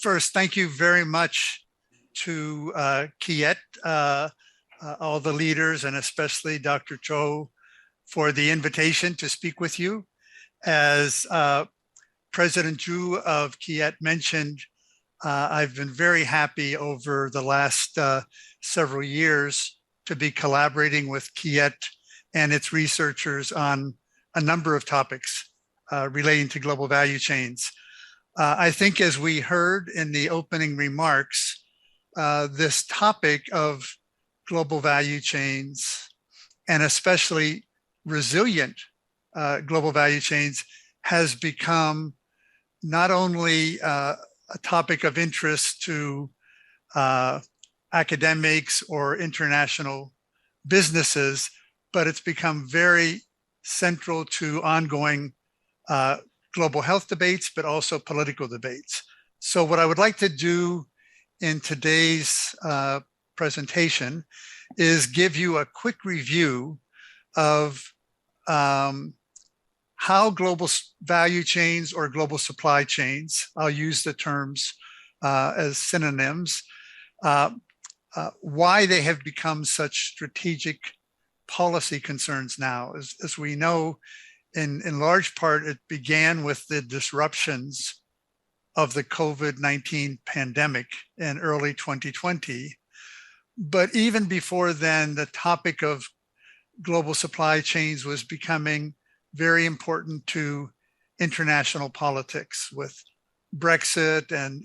First, thank you very much to Kiet, all the leaders, and especially Dr. Cho for the invitation to speak with you. As President Zhu of Kiet mentioned, I've been very happy over the last several years to be collaborating with Kiet and its researchers on a number of topics relating to global value chains. I think as we heard in the opening remarks, this topic of global value chains and especially resilient global value chains has become not only a topic of interest to academics or international businesses, but it's become very central to ongoing global health debates, but also political debates. So what I would like to do in today's presentation is give you a quick review of how global value chains or global supply chains, I'll use the terms as synonyms, why they have become such strategic policy concerns now. As we know, in large part, it began with the disruptions of the COVID-19 pandemic in early 2020. But even before then, the topic of global supply chains was becoming very important to international politics with Brexit and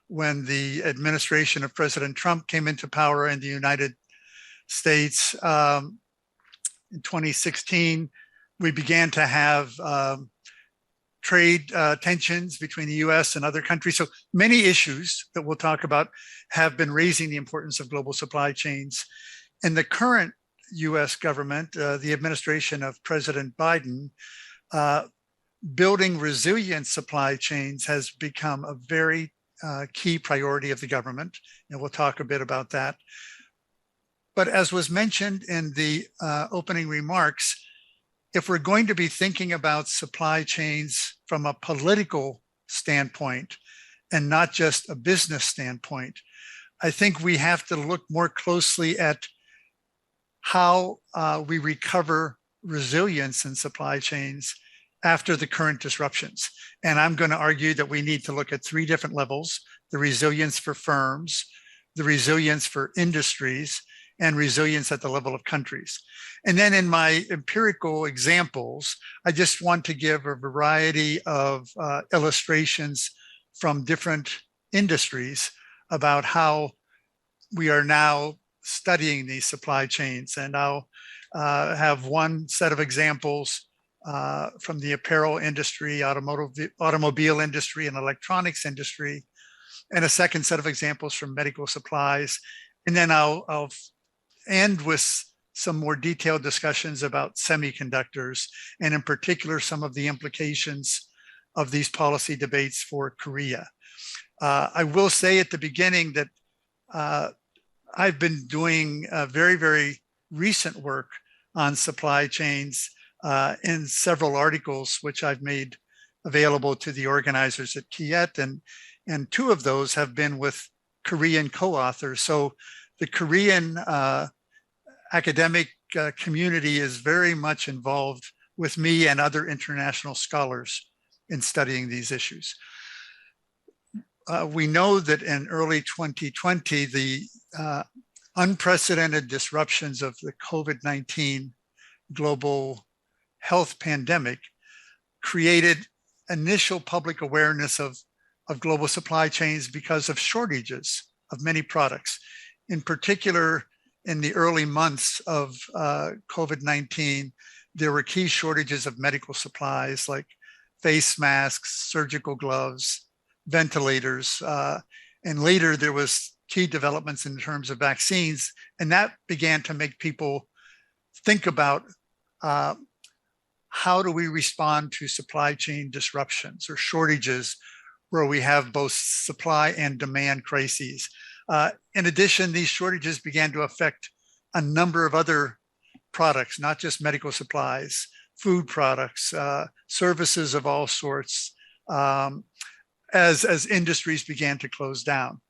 when the administration of President Trump came into power in the United States in 2016, we began to have trade tensions between the US and other countries. So many issues that we'll talk about have been raising the importance of global supply chains. In the current US government, the administration of President Biden, building resilient supply chains has become a very key priority of the government, and we'll talk a bit about that. But as was mentioned in the opening remarks, if we're going to be thinking about supply chains from a political standpoint and not just a business standpoint, I think we have to look more closely at how we recover resilience in supply chains after the current disruptions. And I'm going to argue that we need to look at three different levels: the resilience for firms, the resilience for industries, and resilience at the level of countries. And then in my empirical examples, I just want to give a variety of illustrations from different industries about how we are now studying these supply chains. And I'll have one set of examples from the apparel industry, automobile industry, and electronics industry, and a second set of examples from medical supplies. And then I'll end with some more detailed discussions about semiconductors, and in particular, some of the implications of these policy debates for Korea. I will say at the beginning that I've been doing very, very recent work on supply chains in several articles, which I've made available to the organizers at Kiet, and two of those have been with Korean co-authors. So the Korean academic community is very much involved with me and other international scholars in studying these issues. We know that in early 2020, the unprecedented disruptions of the COVID-19 global health pandemic created initial public awareness of global supply chains because of shortages of many products. In particular, in the early months of COVID-19, there were key shortages of medical supplies like face masks, surgical gloves, ventilators, and later there was key developments in terms of vaccines, and that began to make people think about how do we respond to supply chain disruptions or shortages where we have both supply and demand crises. In addition, these shortages began to affect a number of other products, not just medical supplies, food products, services of all sorts, as industries began to close down.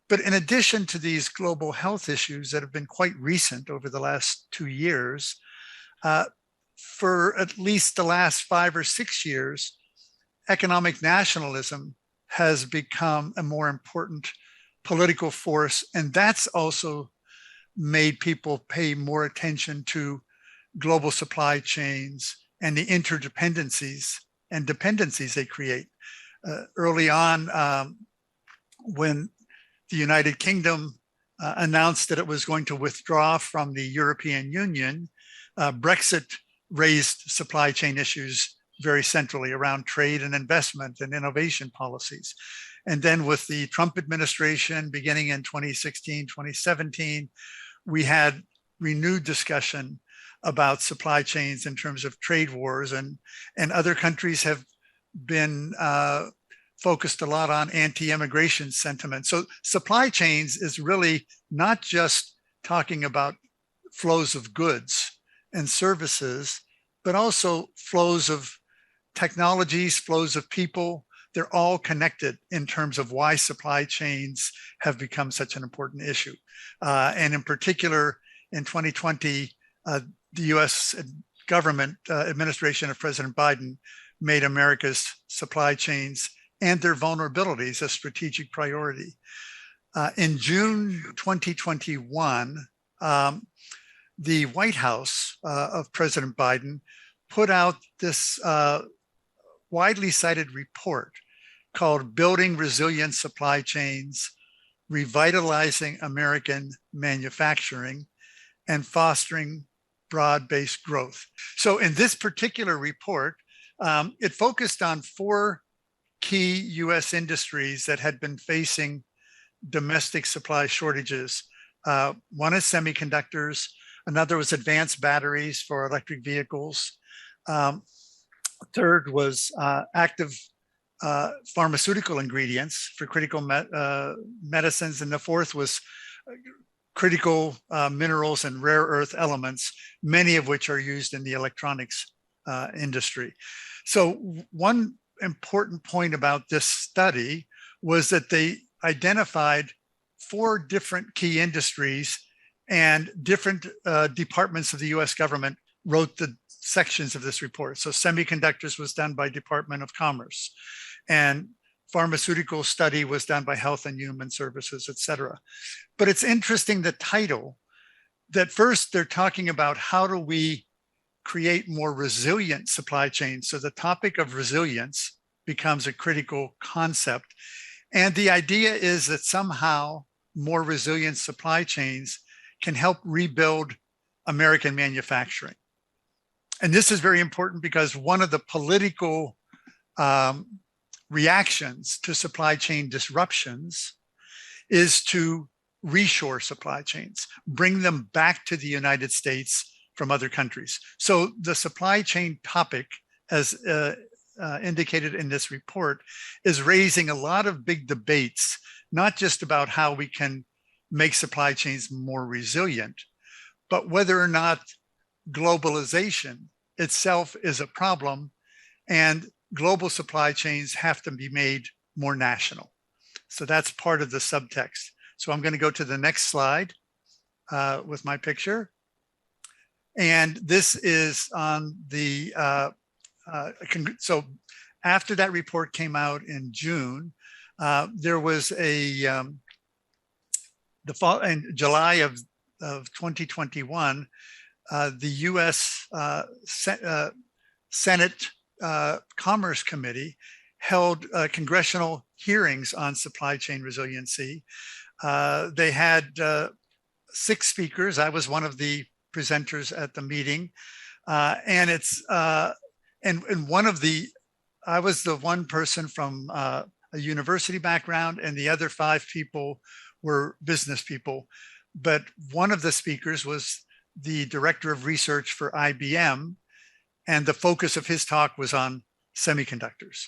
But in addition to these global health issues that have been quite recent over the last 2 years, for at least the last 5 or 6 years, economic nationalism has become a more important political force, and that's also made people pay more attention to global supply chains and the interdependencies and dependencies they create. Early on, when the United Kingdom announced that it was going to withdraw from the European Union, Brexit raised supply chain issues very centrally around trade and investment and innovation policies. And then with the Trump administration beginning in 2016, 2017, we had renewed discussion about supply chains in terms of trade wars, and other countries have been focused a lot on anti-immigration sentiment. So supply chains is really not just talking about flows of goods and services, but also flows of technologies, flows of people. They're all connected in terms of why supply chains have become such an important issue. And in particular, in 2020, the US government administration of President Biden made America's supply chains and their vulnerabilities a strategic priority. In June 2021, the White House of President Biden put out this widely cited report called Building Resilient Supply Chains, Revitalizing American Manufacturing, and Fostering Broad-Based Growth. So in this particular report, it focused on 4 key US industries that had been facing domestic supply shortages. One is semiconductors, another was advanced batteries for electric vehicles. Third was active pharmaceutical ingredients for critical medicines. And the fourth was critical minerals and rare earth elements, many of which are used in the electronics industry. So one important point about this study was that they identified 4 different key industries, and different departments of the US government wrote the sections of this report. So semiconductors was done by Department of Commerce, and pharmaceutical study was done by Health and Human Services, et cetera. But it's interesting, the title, that first they're talking about how do we create more resilient supply chains. So the topic of resilience becomes a critical concept. And the idea is that somehow more resilient supply chains can help rebuild American manufacturing. And this is very important because one of the political reactions to supply chain disruptions is to reshore supply chains, bring them back to the United States from other countries. So the supply chain topic, as indicated in this report, is raising a lot of big debates, not just about how we can make supply chains more resilient, but whether or not globalization itself is a problem and global supply chains have to be made more national. So that's part of the subtext. So I'm going to go to the next slide with my picture. And this is on the, so after that report came out in June, there was a, in July of 2021, the US Senate Commerce Committee held congressional hearings on supply chain resiliency. They had 6 speakers. I was one of the presenters at the meeting, and it's and one of the, I was the one person from a university background, and the other 5 people were business people. But one of the speakers was the director of research for IBM, and the focus of his talk was on semiconductors.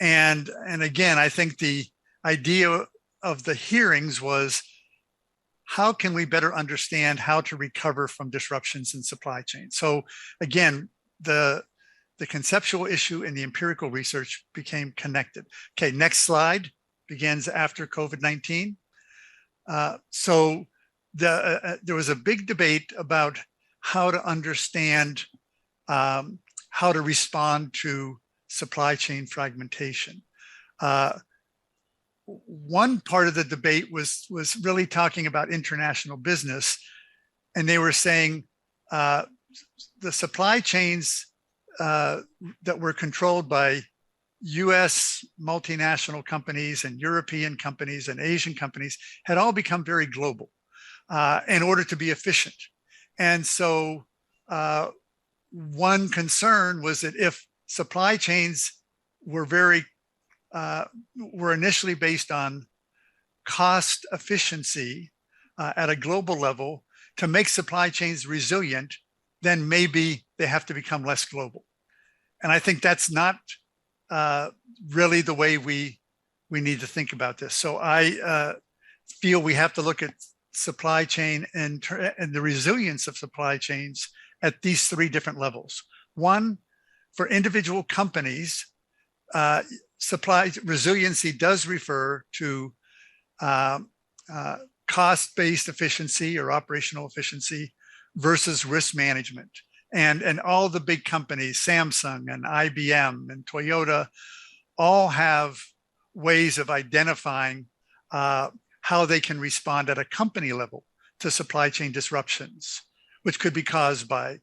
And again, I think the idea of the hearings was, how can we better understand how to recover from disruptions in supply chain? So again, the the conceptual issue and the empirical research became connected. Okay, next slide begins after COVID-19. So there was a big debate about how to understand how to respond to supply chain fragmentation. One part of the debate was really talking about international business, and they were saying the supply chains that were controlled by US multinational companies and European companies and Asian companies had all become very global in order to be efficient. And so one concern was that if supply chains were were initially based on cost efficiency at a global level, to make supply chains resilient, then maybe they have to become less global. And I think that's not really the way we need to think about this. So I feel we have to look at supply chain and the resilience of supply chains at these three different levels. One, for individual companies, supply resiliency does refer to cost-based efficiency or operational efficiency versus risk management. And all the big companies, Samsung and IBM and Toyota, all have ways of identifying how they can respond at a company level to supply chain disruptions, which could be caused by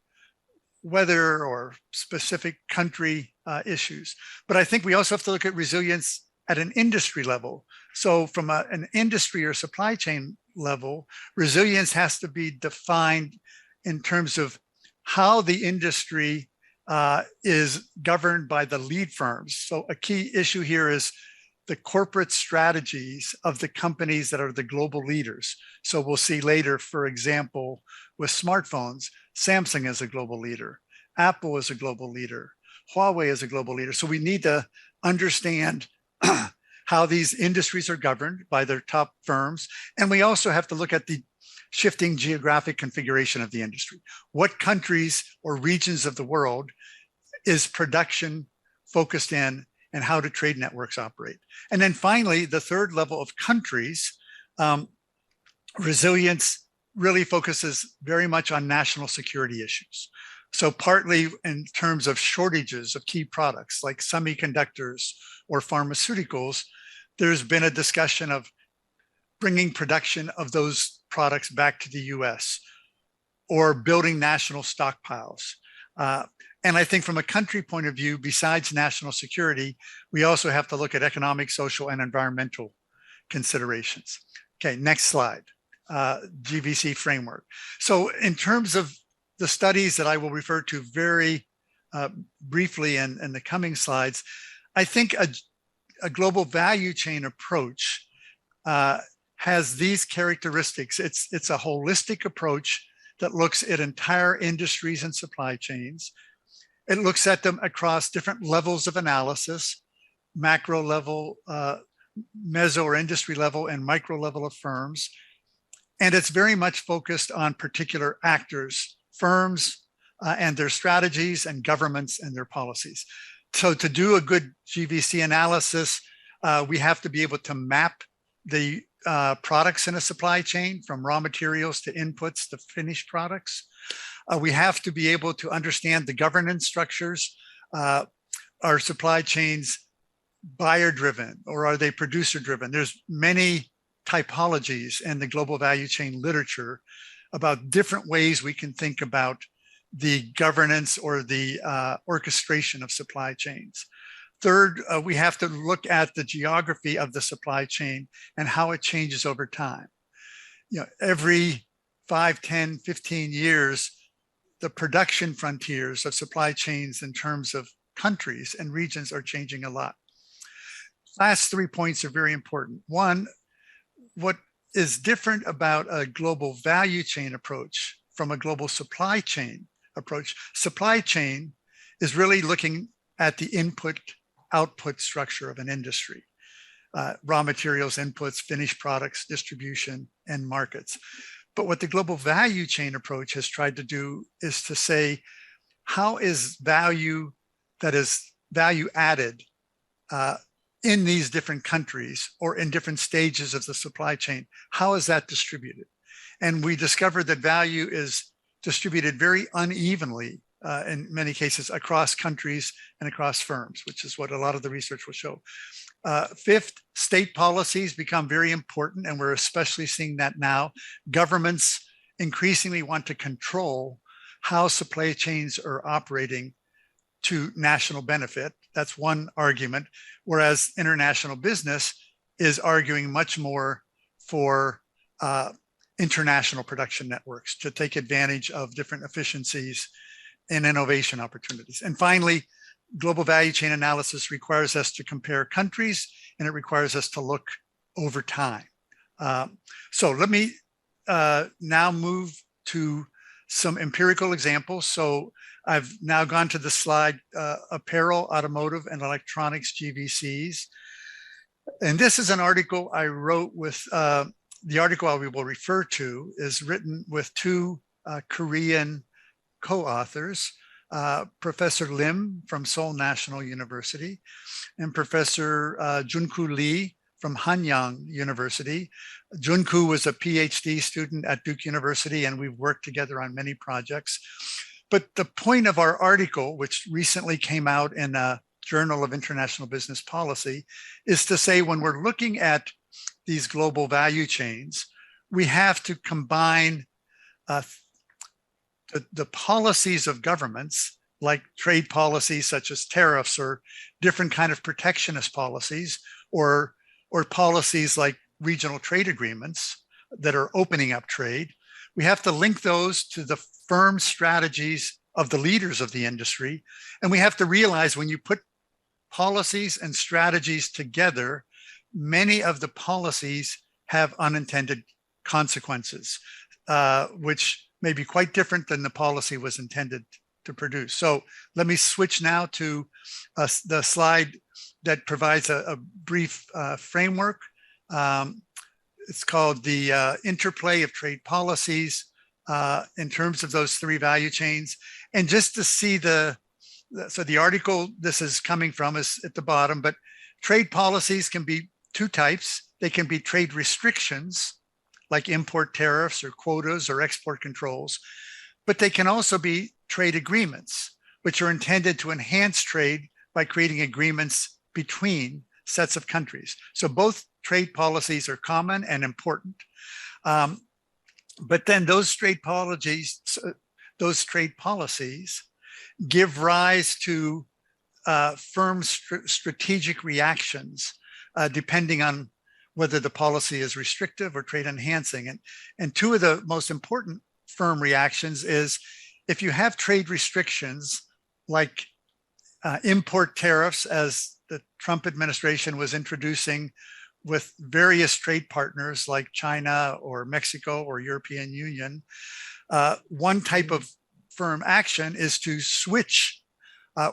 weather or specific country issues. But I think we also have to look at resilience at an industry level. So from an industry or supply chain level, resilience has to be defined in terms of how the industry is governed by the lead firms. So a key issue here is the corporate strategies of the companies that are the global leaders. So we'll see later, for example, with smartphones, Samsung is a global leader, Apple is a global leader, Huawei is a global leader. So we need to understand how these industries are governed by their top firms. And we also have to look at the shifting geographic configuration of the industry. What countries or regions of the world is production focused in, and how do trade networks operate? And then finally, the third level of countries, resilience really focuses very much on national security issues. So partly in terms of shortages of key products like semiconductors or pharmaceuticals, there's been a discussion of bringing production of those products back to the US or building national stockpiles. And I think from a country point of view, besides national security, we also have to look at economic, social, and environmental considerations. Okay, next slide, Gvc Framework. So in terms of the studies that I will refer to very briefly in the coming slides, I think a global value chain approach has these characteristics. It's a holistic approach that looks at entire industries and supply chains. It looks at them across different levels of analysis, macro level, meso or industry level, and micro level of firms. And it's very much focused on particular actors, firms and their strategies, and governments and their policies. So to do a good GVC analysis, we have to be able to map the products in a supply chain from raw materials to inputs to finished products. We have to be able to understand the governance structures. Are supply chains buyer driven or are they producer driven? There's many typologies in the global value chain literature about different ways we can think about the governance or the orchestration of supply chains. Third, we have to look at the geography of the supply chain and how it changes over time. You know, every 5, 10, 15 years, the production frontiers of supply chains in terms of countries and regions are changing a lot. Last 3 points are very important. One, what is different about a global value chain approach from a global supply chain approach? Supply chain is really looking at the input-output structure of an industry. Raw materials, inputs, finished products, distribution, and markets. But what the global value chain approach has tried to do is to say, how is value that is value added in these different countries or in different stages of the supply chain, how is that distributed? And we discovered that value is distributed very unevenly in many cases across countries and across firms, which is what a lot of the research will show. Fifth, state policies become very important, and we're especially seeing that now. Governments increasingly want to control how supply chains are operating to national benefit. That's one argument, whereas international business is arguing much more for international production networks to take advantage of different efficiencies and innovation opportunities. And finally, global value chain analysis requires us to compare countries, and it requires us to look over time. So let me now move to some empirical examples. So I've now gone to the slide, apparel, automotive, and electronics GVCs. And this is an article I wrote with, the article I will refer to is written with two Korean co-authors, Professor Lim from Seoul National University and Professor Junku Lee from Hanyang University. Junku was a PhD student at Duke University, and we've worked together on many projects. But the point of our article, which recently came out in a Journal of International Business Policy, is to say when we're looking at these global value chains, we have to combine the policies of governments, like trade policies such as tariffs or different kind of protectionist policies, or policies like regional trade agreements that are opening up trade. We have to link those to the firm strategies of the leaders of the industry. And we have to realize when you put policies and strategies together, many of the policies have unintended consequences, which may be quite different than the policy was intended to produce. So let me switch now to the slide that provides a brief framework. It's called the interplay of trade policies in terms of those three value chains. And just to see so the article this is coming from is at the bottom, but trade policies can be two types. They can be trade restrictions, like import tariffs or quotas or export controls, but they can also be trade agreements, which are intended to enhance trade by creating agreements between sets of countries. So both trade policies are common and important. But then those trade policies give rise to firm strategic reactions, depending on whether the policy is restrictive or trade enhancing. And two of the most important firm reactions is if you have trade restrictions like import tariffs, as the Trump administration was introducing with various trade partners like China or Mexico or European Union, one type of firm action is to switch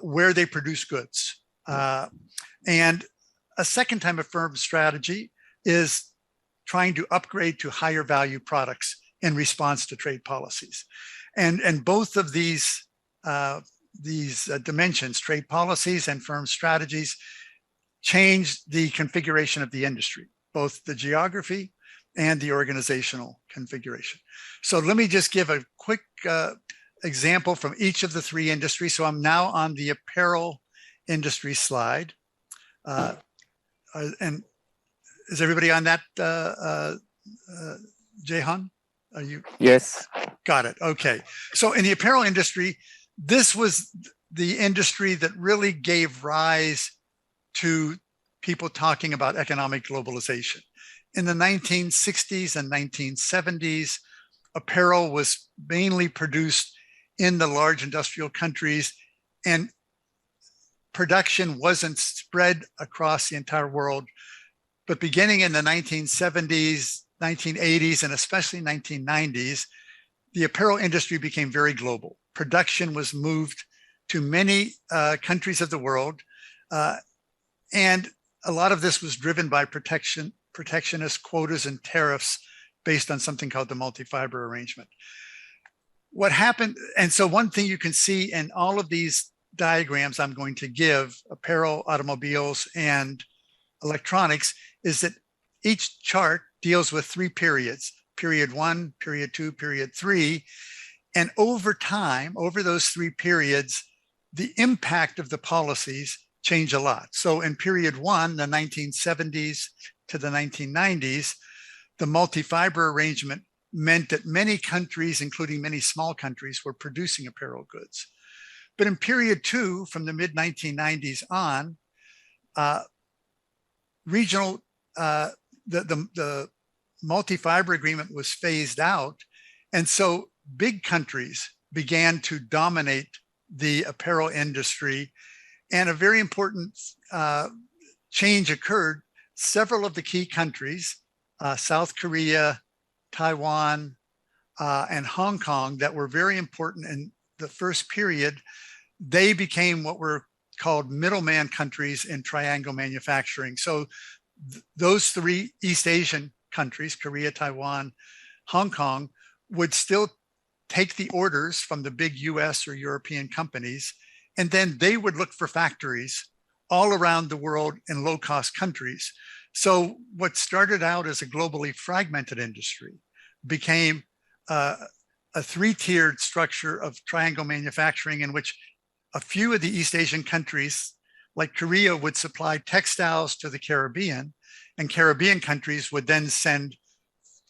where they produce goods. And a second type of firm strategy is trying to upgrade to higher value products in response to trade policies. And both of these dimensions, trade policies and firm strategies, change the configuration of the industry, both the geography and the organizational configuration. So let me just give a quick example from each of the three industries. So I'm now on the apparel industry slide. And is everybody on that, Jehan? Are you? Yes. Got it. Okay. So in the apparel industry, this was the industry that really gave rise to people talking about economic globalization. In the 1960s and 1970s, apparel was mainly produced in the large industrial countries, and production wasn't spread across the entire world. But beginning in the 1970s, 1980s, and especially 1990s, the apparel industry became very global. Production was moved to many countries of the world. And a lot of this was driven by protectionist quotas and tariffs based on something called the multi-fiber arrangement. What happened, and so one thing you can see in all of these diagrams I'm going to give, apparel, automobiles, and electronics, is that each chart deals with 3 periods, period 1, period 2, period 3. And over time, over those 3 periods, the impact of the policies change a lot. So in period 1, the 1970s to the 1990s, the multi-fiber arrangement meant that many countries, including many small countries, were producing apparel goods. But in period 2, from the mid-1990s on, the multi-fiber agreement was phased out. And so big countries began to dominate the apparel industry. And a very important change occurred. Several of the key countries, South Korea, Taiwan, and Hong Kong, that were very important in the first period, they became what were called middleman countries in triangle manufacturing. So those 3 East Asian countries, Korea, Taiwan, Hong Kong, would still take the orders from the big US or European companies, and then they would look for factories all around the world in low-cost countries. So what started out as a globally fragmented industry became a 3-tiered structure of triangle manufacturing, in which a few of the East Asian countries, like Korea, would supply textiles to the Caribbean, and Caribbean countries would then send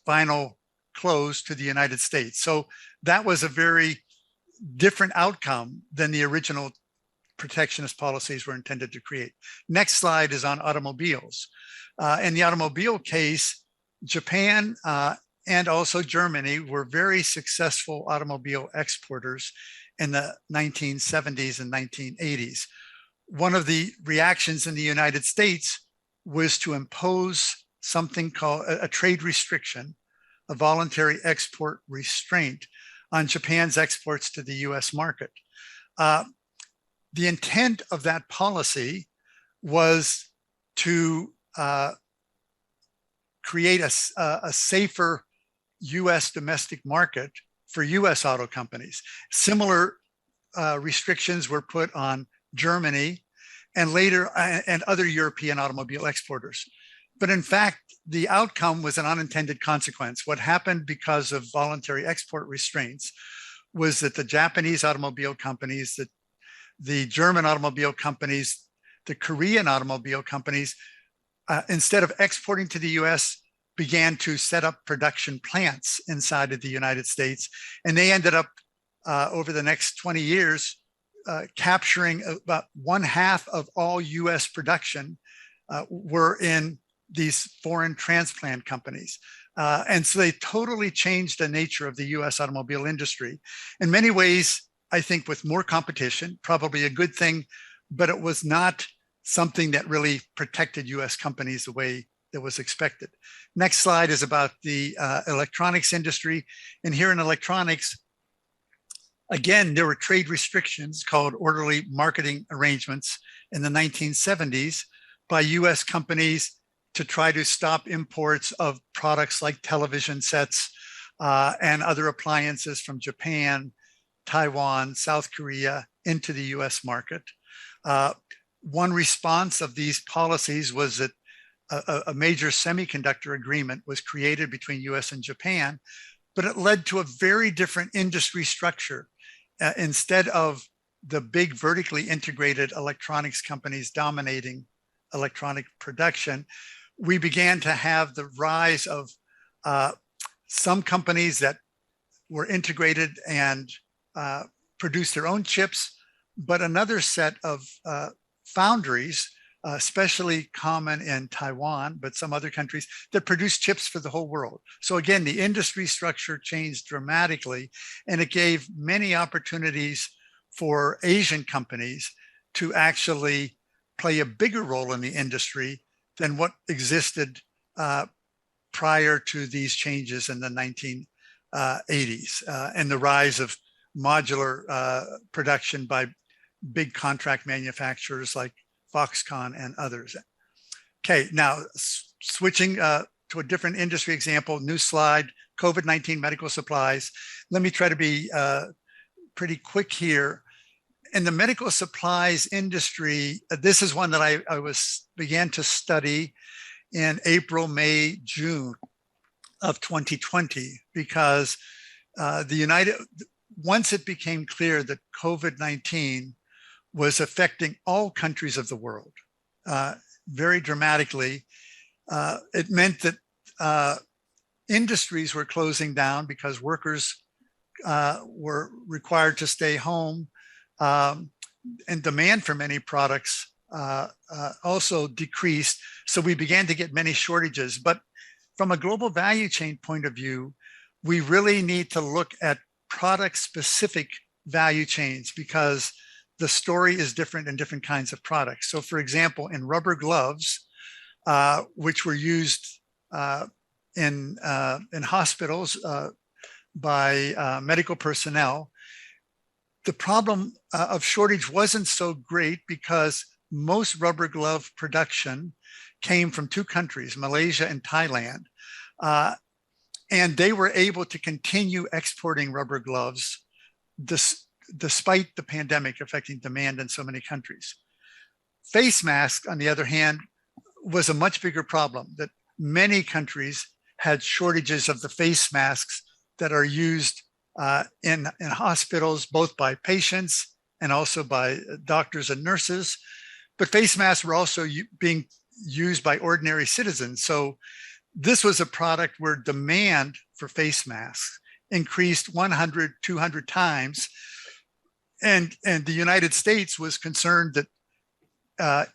final clothes to the United States. So that was a very different outcome than the original protectionist policies were intended to create. Next slide is on automobiles. In the automobile case, Japan and also Germany were very successful automobile exporters in the 1970s and 1980s. One of the reactions in the United States was to impose something called a trade restriction, a voluntary export restraint on Japan's exports to the US market. The intent of that policy was to create a safer US domestic market for US auto companies. Similar restrictions were put on Germany and later and other European automobile exporters. But in fact, the outcome was an unintended consequence. What happened because of voluntary export restraints was that the Japanese automobile companies, the German automobile companies, the Korean automobile companies, instead of exporting to the US, began to set up production plants inside of the United States. And they ended up, over the next 20 years, capturing about 1/2 of all US production were in these foreign transplant companies. And so they totally changed the nature of the US automobile industry. In many ways, I think with more competition, probably a good thing, but it was not something that really protected US companies the way that was expected. Next slide is about the electronics industry. And here in electronics, again, there were trade restrictions called orderly marketing arrangements in the 1970s by US companies to try to stop imports of products like television sets and other appliances from Japan, Taiwan, South Korea into the US market. One response of these policies was that a major semiconductor agreement was created between US and Japan, but it led to a very different industry structure. Instead of the big vertically integrated electronics companies dominating electronic production, we began to have the rise of some companies that were integrated and produced their own chips, but another set of foundries, especially common in Taiwan, but some other countries, that produce chips for the whole world. So again, the industry structure changed dramatically, and it gave many opportunities for Asian companies to actually play a bigger role in the industry than what existed prior to these changes in the 1980s and the rise of modular production by big contract manufacturers like Foxconn and others. Okay, now switching to a different industry example, new slide, COVID-19 medical supplies. Let me try to be pretty quick here. in the medical supplies industry, this is one that I began to study in April, May, June of 2020, because once it became clear that COVID-19 was affecting all countries of the world very dramatically, it meant that industries were closing down because workers were required to stay home, and demand for many products also decreased. So we began to get many shortages. But from a global value chain point of view, we really need to look at product-specific value chains, because the story is different in different kinds of products. So for example, in rubber gloves, which were used in hospitals by medical personnel, the problem of shortage wasn't so great because most rubber glove production came from two countries, Malaysia and Thailand. And they were able to continue exporting rubber gloves despite the pandemic affecting demand in so many countries. Face masks, on the other hand, was a much bigger problem, that many countries had shortages of the face masks that are used in hospitals, both by patients and also by doctors and nurses. But face masks were also being used by ordinary citizens. So this was a product where demand for face masks increased 100, 200 times. And the United States was concerned that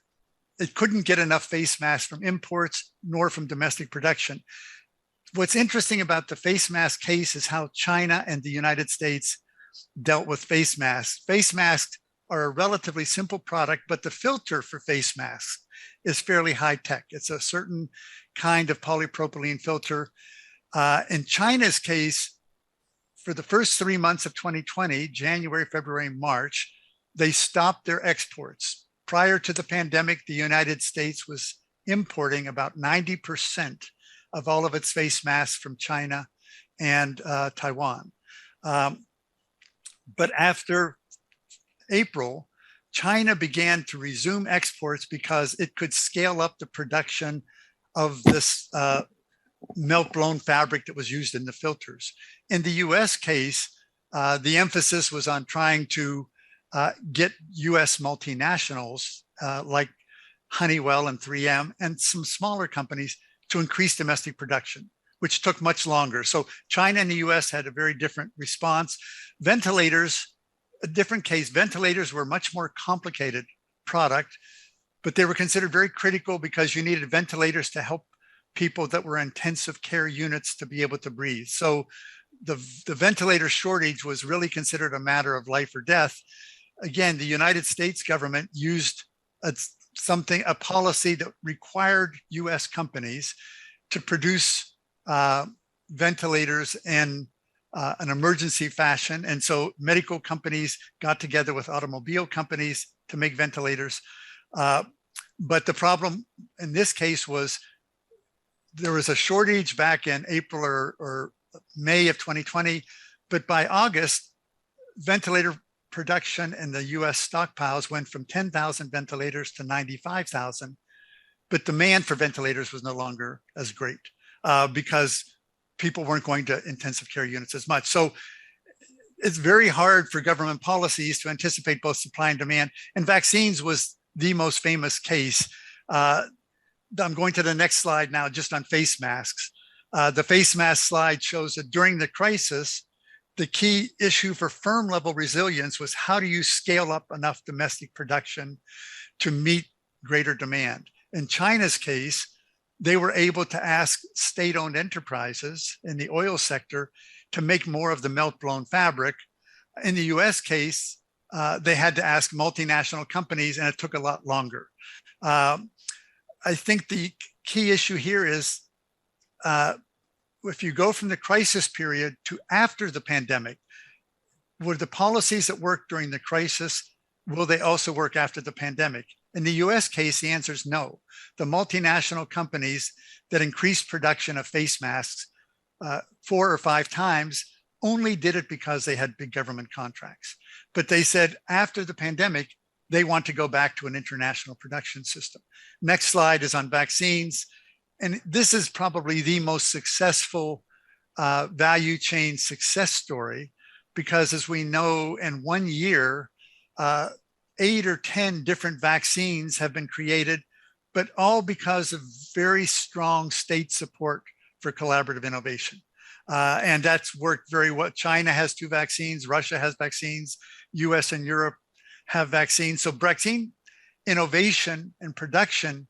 it couldn't get enough face masks from imports nor from domestic production. What's interesting about the face mask case is how China and the United States dealt with face masks. Face masks are a relatively simple product, but the filter for face masks is fairly high tech. It's a certain kind of polypropylene filter. In China's case, for the first 3 months of 2020, January, February, March, they stopped their exports. Prior to the pandemic, the United States was importing about 90% of all of its face masks from China and Taiwan. But after April, China began to resume exports because it could scale up the production of this melt-blown fabric that was used in the filters. In the US case, the emphasis was on trying to get US multinationals like Honeywell and 3M and some smaller companies to increase domestic production, which took much longer. So China and the US had a very different response. Ventilators, a different case. Ventilators were a much more complicated product, but they were considered very critical because you needed ventilators to help people that were in intensive care units to be able to breathe. So the ventilator shortage was really considered a matter of life or death. Again, the United States government used a policy that required US companies to produce ventilators in an emergency fashion. And so medical companies got together with automobile companies to make ventilators. But the problem in this case was there was a shortage back in April or May of 2020, but by August, ventilator production in the US stockpiles went from 10,000 ventilators to 95,000, but demand for ventilators was no longer as great because people weren't going to intensive care units as much. So it's very hard for government policies to anticipate both supply and demand. And vaccines was the most famous case. I'm going to the next slide now, just on face masks. The face mask slide shows that during the crisis, the key issue for firm level resilience was how do you scale up enough domestic production to meet greater demand? In China's case, they were able to ask state-owned enterprises in the oil sector to make more of the melt-blown fabric. In the US case, they had to ask multinational companies, and it took a lot longer. I think the key issue here is if you go from the crisis period to after the pandemic, were the policies that worked during the crisis, will they also work after the pandemic? In the US case, the answer is no. The multinational companies that increased production of face masks 4 or 5 times only did it because they had big government contracts. But they said after the pandemic, they want to go back to an international production system. Next slide is on vaccines. And this is probably the most successful value chain success story, because as we know, in 1 year, 8 or 10 different vaccines have been created, but all because of very strong state support for collaborative innovation. And that's worked very well. China has 2 vaccines, Russia has vaccines, US and Europe have vaccines. So vaccine innovation and production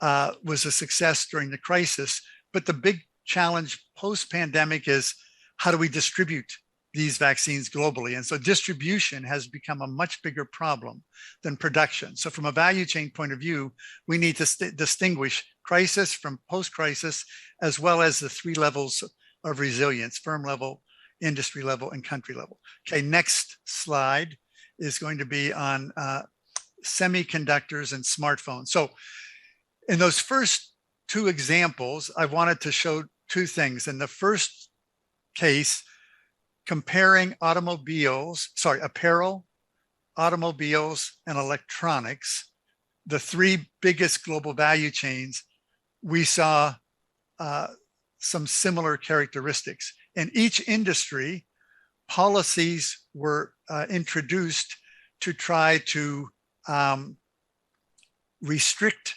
was a success during the crisis. But the big challenge post-pandemic is, how do we distribute these vaccines globally? And so distribution has become a much bigger problem than production. So from a value chain point of view, we need to distinguish crisis from post-crisis, as well as the 3 levels of resilience: firm level, industry level, and country level. Okay, next slide is going to be on semiconductors and smartphones. So in those first 2 examples, I wanted to show 2 things. In the first case, comparing apparel, automobiles, and electronics, the 3 biggest global value chains, we saw some similar characteristics. In each industry, policies were introduced to try to restrict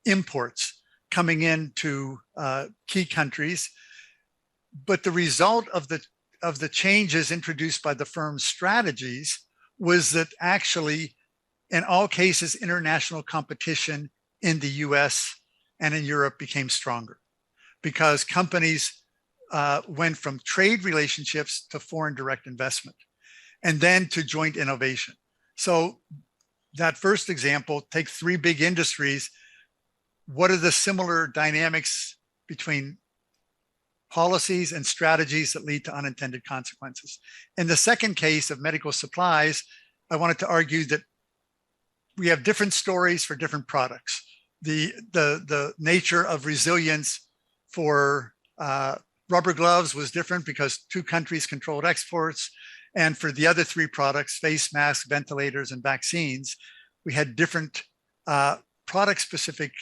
imports coming into key countries. But the result of the changes introduced by the firm's strategies was that actually, in all cases, international competition in the US and in Europe became stronger, because companies went from trade relationships to foreign direct investment, and then to joint innovation. So that first example, take 3 big industries. What are the similar dynamics between policies and strategies that lead to unintended consequences? In the second case of medical supplies, I wanted to argue that we have different stories for different products. The nature of resilience for rubber gloves was different because 2 countries controlled exports. And for the other 3 products, face masks, ventilators, and vaccines, we had different product-specific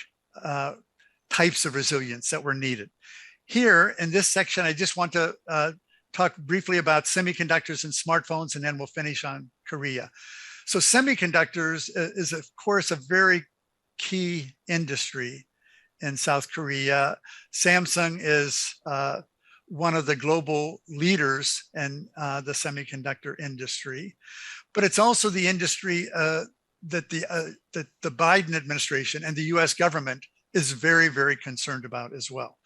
types of resilience that were needed. Here in this section, I just want to talk briefly about semiconductors and smartphones, and then we'll finish on Korea. So semiconductors is, of course, a very key industry in South Korea. Samsung is one of the global leaders in the semiconductor industry, but it's also the industry that the Biden administration and the US government is very, very concerned about as well.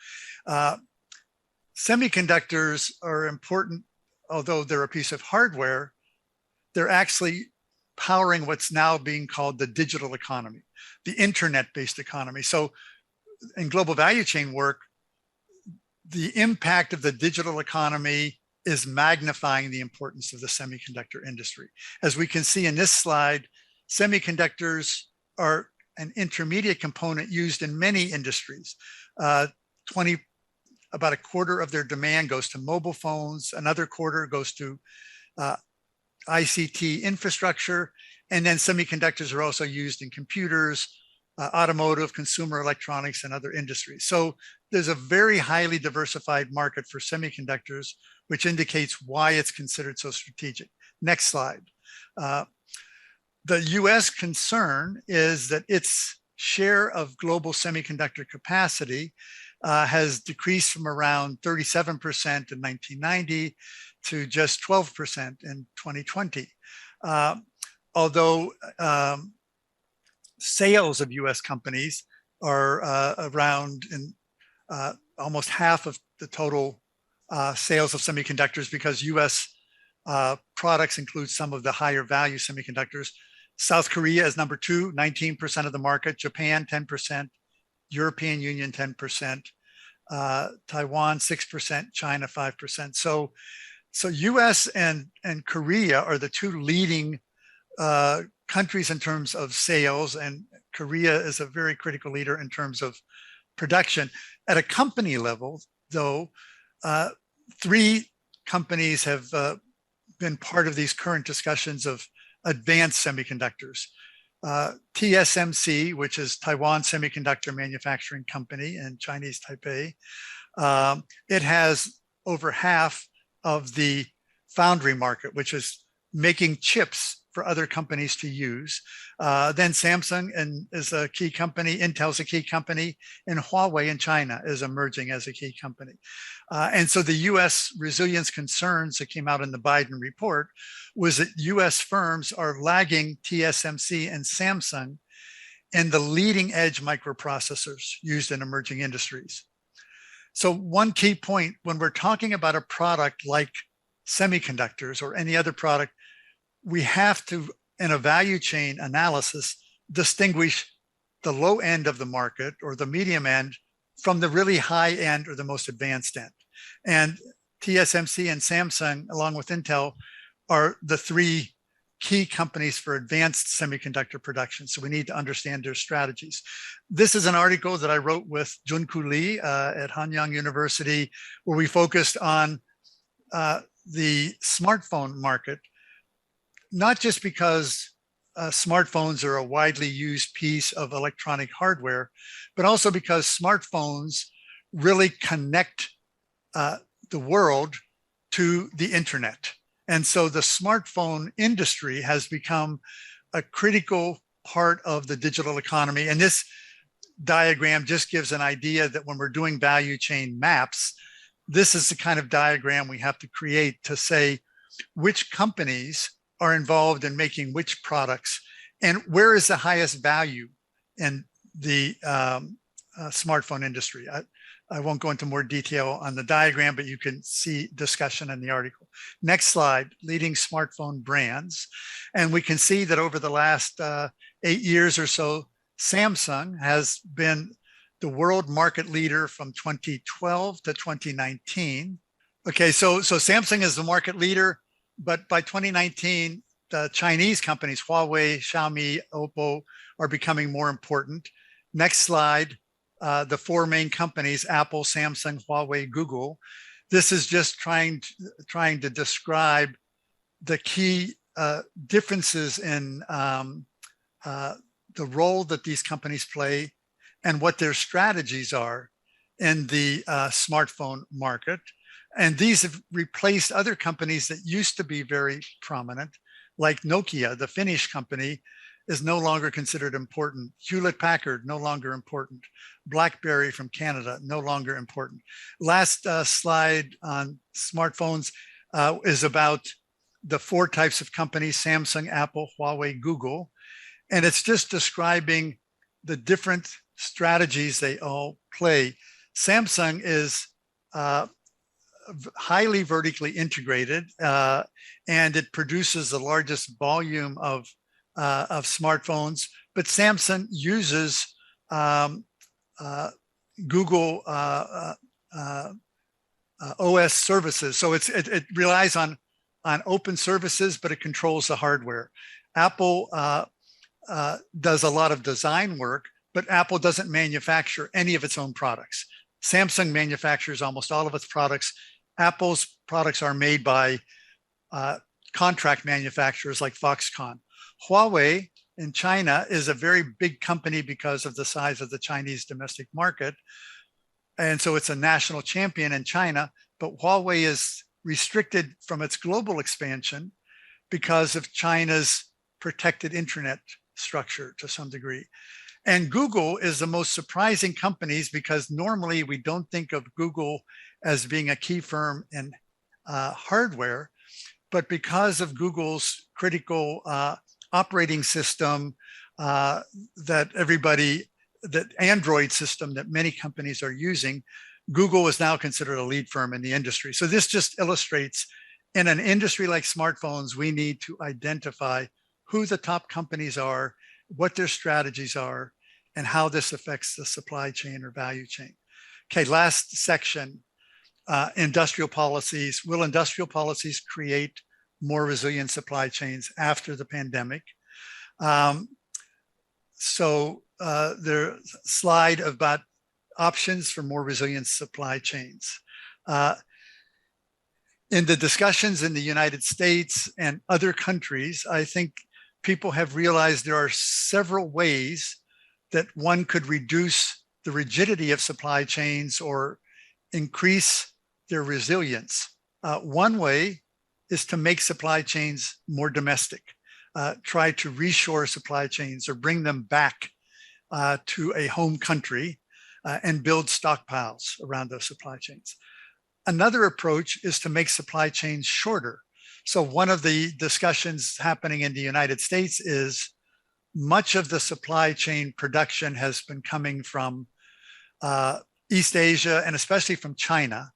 Semiconductors are important, although they're a piece of hardware. They're actually powering what's now being called the digital economy, the internet-based economy. So in global value chain work, the impact of the digital economy is magnifying the importance of the semiconductor industry. As we can see in this slide, semiconductors are an intermediate component used in many industries. About a quarter of their demand goes to mobile phones, another quarter goes to ICT infrastructure, and then semiconductors are also used in computers, automotive, consumer electronics, and other industries. So there's a very highly diversified market for semiconductors, which indicates why it's considered so strategic. Next slide. The US concern is that its share of global semiconductor capacity has decreased from around 37% in 1990 to just 12% in 2020. Although sales of US companies are around almost half of the total sales of semiconductors, because US products include some of the higher value semiconductors. South Korea is number 2, 19% of the market, Japan 10%, European Union 10%, Taiwan 6%, China 5%. So US and Korea are the 2 leading countries in terms of sales, and Korea is a very critical leader in terms of production. At a company level, though, Three companies have been part of these current discussions of advanced semiconductors. TSMC, which is Taiwan Semiconductor Manufacturing Company in Chinese Taipei. It has over half of the foundry market, which is making chips for other companies to use. Then Samsung is a key company, Intel's a key company, and Huawei in China is emerging as a key company. And so the US resilience concerns that came out in the Biden report was that US firms are lagging TSMC and Samsung in the leading edge microprocessors used in emerging industries. So one key point when we're talking about a product like semiconductors or any other product, we have to, in a value chain analysis, distinguish the low end of the market or the medium end from the really high end or the most advanced end. And TSMC and Samsung, along with Intel, are the three key companies for advanced semiconductor production. So we need to understand their strategies. This is an article that I wrote with Junku Lee at Hanyang University, where we focused on the smartphone market, not just because smartphones are a widely used piece of electronic hardware, but also because smartphones really connect the world to the internet. And so the smartphone industry has become a critical part of the digital economy. And this diagram just gives an idea that when we're doing value chain maps, this is the kind of diagram we have to create to say which companies are involved in making which products and where is the highest value in the smartphone industry. I won't go into more detail on the diagram, but you can see discussion in the article. Next slide, leading smartphone brands. And we can see that over the last 8 years or so, Samsung has been the world market leader from 2012 to 2019. Okay, so Samsung is the market leader, but by 2019, the Chinese companies, Huawei, Xiaomi, Oppo, are becoming more important. Next slide. The four main companies, Apple, Samsung, Huawei, Google. This is just trying to describe the key differences in the role that these companies play and what their strategies are in the smartphone market. And these have replaced other companies that used to be very prominent, like Nokia, the Finnish company, is no longer considered important. Hewlett-Packard, no longer important. BlackBerry from Canada, no longer important. Last slide on smartphones is about the four types of companies, Samsung, Apple, Huawei, Google. And it's just describing the different strategies they all play. Samsung is highly vertically integrated, and it produces the largest volume of smartphones, but Samsung uses Google OS services. So it relies on open services, but it controls the hardware. Apple does a lot of design work, but Apple doesn't manufacture any of its own products. Samsung manufactures almost all of its products. Apple's products are made by contract manufacturers like Foxconn. Huawei in China is a very big company because of the size of the Chinese domestic market. And so it's a national champion in China, but Huawei is restricted from its global expansion because of China's protected internet structure to some degree. And Google is the most surprising companies because normally we don't think of Google as being a key firm in hardware, but because of Google's critical operating system that Android system that many companies are using, Google is now considered a lead firm in the industry. So this just illustrates in an industry like smartphones, we need to identify who the top companies are, what their strategies are, and how this affects the supply chain or value chain. Okay, last section, industrial policies. Will industrial policies create more resilient supply chains after the pandemic? So there's a slide about options for more resilient supply chains. In the discussions in the United States and other countries, I think people have realized there are several ways that one could reduce the rigidity of supply chains or increase their resilience. One way is to make supply chains more domestic, try to reshore supply chains or bring them back to a home country and build stockpiles around those supply chains. Another approach is to make supply chains shorter. So one of the discussions happening in the United States is much of the supply chain production has been coming from East Asia and especially from China.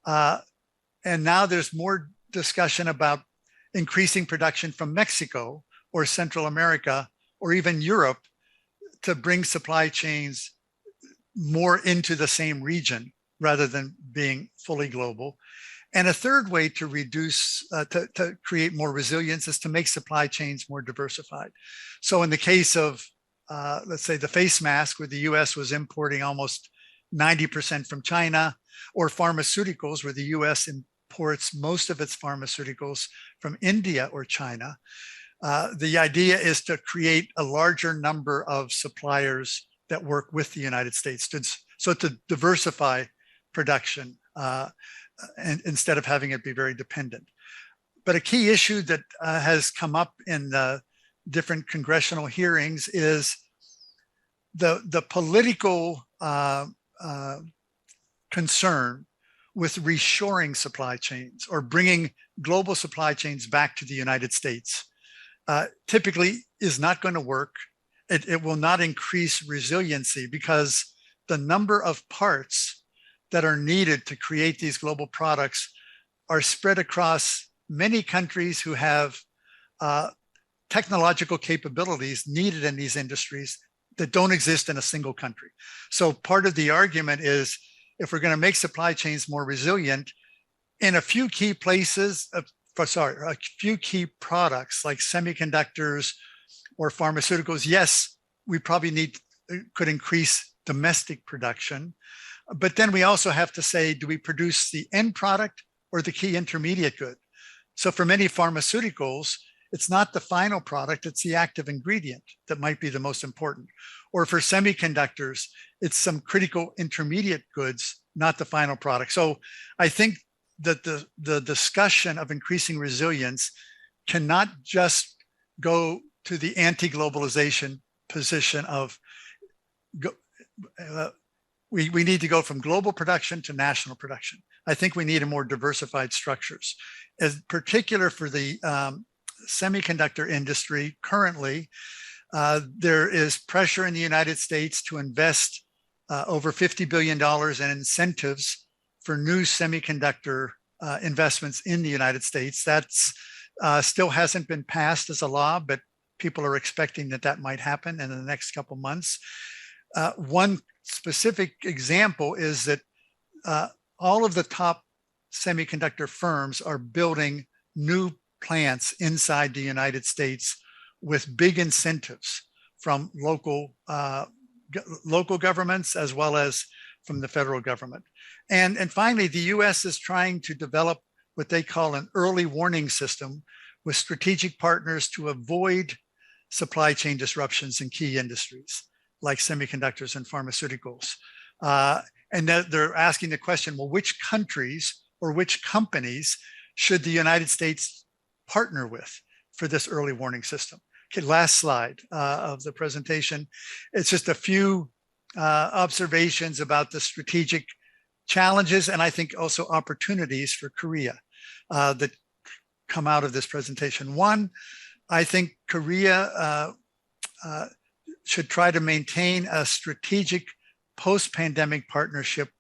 And now there's more discussion about increasing production from Mexico or Central America or even Europe to bring supply chains more into the same region rather than being fully global. And a third way to reduce, to create more resilience is to make supply chains more diversified. So in the case of, let's say the face mask, where the US was importing almost 90% from China, or pharmaceuticals, where the US imports most of its pharmaceuticals from India or China, the idea is to create a larger number of suppliers that work with the United States. So to diversify production and instead of having it be very dependent. But a key issue that has come up in the different congressional hearings is the political concern with reshoring supply chains or bringing global supply chains back to the United States. Typically is not going to work. It will not increase resiliency because the number of parts that are needed to create these global products are spread across many countries who have technological capabilities needed in these industries that don't exist in a single country. So part of the argument is, if we're going to make supply chains more resilient, in a few key places, a few key products like semiconductors or pharmaceuticals, yes, we probably could increase domestic production. But then we also have to say, do we produce the end product or the key intermediate good? So for many pharmaceuticals, it's not the final product, it's the active ingredient that might be the most important. Or for semiconductors, it's some critical intermediate goods, not the final product. So I think that the discussion of increasing resilience cannot just go to the anti-globalization position of we need to go from global production to national production. I think we need a more diversified structures. As particular for the semiconductor industry currently, there is pressure in the United States to invest over $50 billion in incentives for new semiconductor investments in the United States. That's still hasn't been passed as a law, but people are expecting that might happen in the next couple months. One specific example is that all of the top semiconductor firms are building new plants inside the United States with big incentives from local governments as well as from the federal government. And finally, the US is trying to develop what they call an early warning system with strategic partners to avoid supply chain disruptions in key industries like semiconductors and pharmaceuticals. And they're asking the question, well, which countries or which companies should the United States partner with for this early warning system? Okay, last slide of the presentation. It's just a few observations about the strategic challenges and I think also opportunities for Korea that come out of this presentation. One, I think Korea should try to maintain a strategic post-pandemic partnership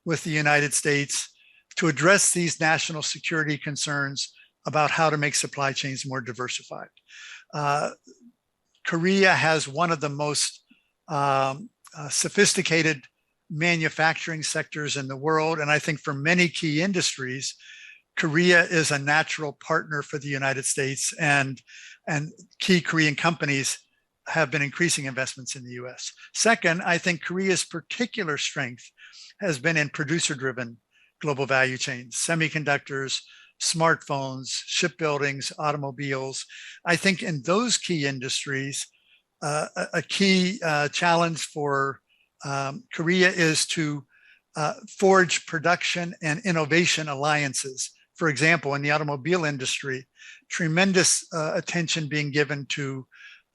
with the United States to address these national security concerns about how to make supply chains more diversified. Korea has one of the most sophisticated manufacturing sectors in the world. And I think for many key industries, Korea is a natural partner for the United States, and key Korean companies have been increasing investments in the US. Second, I think Korea's particular strength has been in producer-driven global value chains: semiconductors, smartphones, shipbuildings, automobiles. I think in those key industries, a key challenge for Korea is to forge production and innovation alliances. For example, in the automobile industry, tremendous attention being given to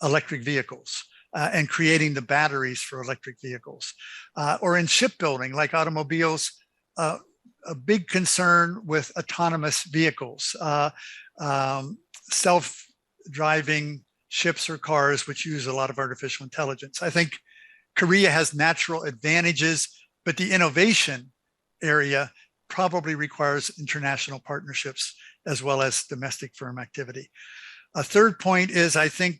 electric vehicles and creating the batteries for electric vehicles. Or in shipbuilding, like automobiles, a big concern with autonomous vehicles, self-driving ships or cars, which use a lot of artificial intelligence. I think Korea has natural advantages, but the innovation area probably requires international partnerships as well as domestic firm activity. A third point is, I think